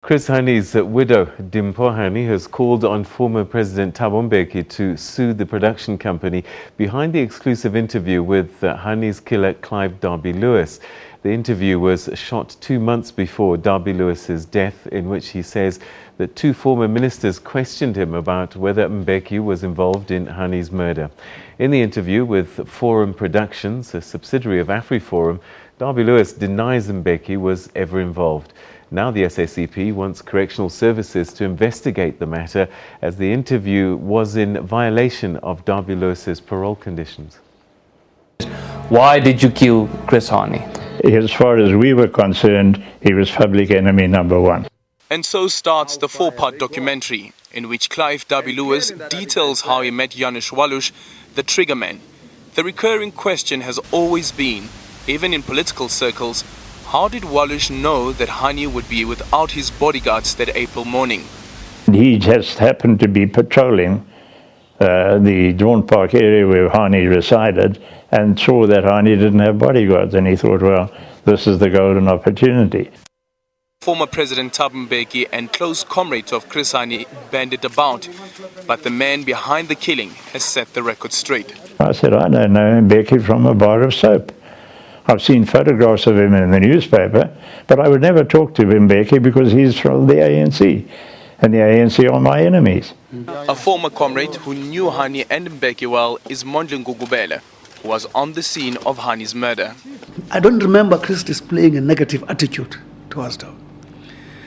Chris Hani's widow, Limpho Hani, has called on former President Thabo Mbeki to sue the production company behind the exclusive interview with Hani's killer, Clive Derby-Lewis. The interview was shot 2 months before Derby-Lewis's death, in which he says that two former ministers questioned him about whether Mbeki was involved in Hani's murder. In the interview with Forum Productions, a subsidiary of Afriforum, Derby-Lewis denies Mbeki was ever involved. Now the SACP wants Correctional Services to investigate the matter, as the interview was in violation of Derby-Lewis's parole conditions. Why did you kill Chris Hani? As far as we were concerned, he was public enemy number one. And so starts the four-part documentary, in which Clive Derby-Lewis details how he met Janusz Walusz, the triggerman. The recurring question has always been, even in political circles, how did Walusz know that Hani would be without his bodyguards that April morning? He just happened to be patrolling the Dawn Park area where Hani resided and saw that Hani didn't have bodyguards, and he thought, well, this is the golden opportunity. Former President Thabo Mbeki and close comrades of Chris Hani banded about, but the man behind the killing has set the record straight. I said, I don't know Mbeki from a bar of soap. I've seen photographs of him in the newspaper, but I would never talk to Mbeki because he's from the ANC, and the ANC are my enemies. A former comrade who knew Hani and Mbeki well is Mondli Ngugubele, who was on the scene of Hani's murder. I don't remember Chris displaying a negative attitude towards them.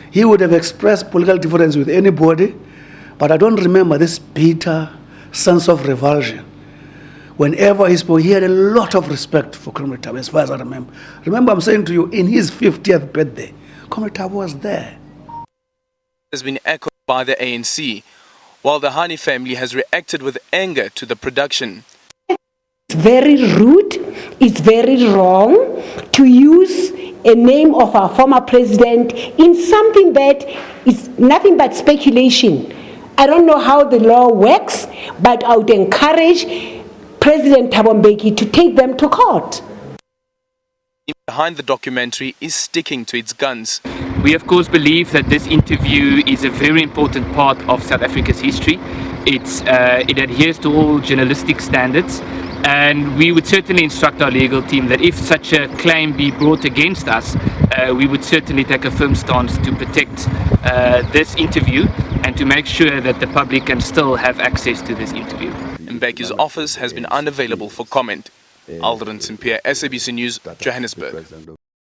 He would have expressed political difference with anybody, but I don't remember this bitter sense of revulsion. Whenever he spoke, he had a lot of respect for Comrade Thabo, as far as I remember. Remember, I'm saying to you, in his 50th birthday, Comrade Thabo was there. Has been echoed by the ANC, while the Hani family has reacted with anger to the production. It's very rude, it's very wrong to use a name of our former president in something that is nothing but speculation. I don't know how the law works, but I would encourage President Thabo Mbeki to take them to court. Behind the documentary is sticking to its guns. We of course believe that this interview is a very important part of South Africa's history. It adheres to all journalistic standards, and we would certainly instruct our legal team that if such a claim be brought against us, we would certainly take a firm stance to protect this interview and to make sure that the public can still have access to this interview. Mbeki's office has been unavailable for comment. Aldrin Simpier, SABC News, Johannesburg.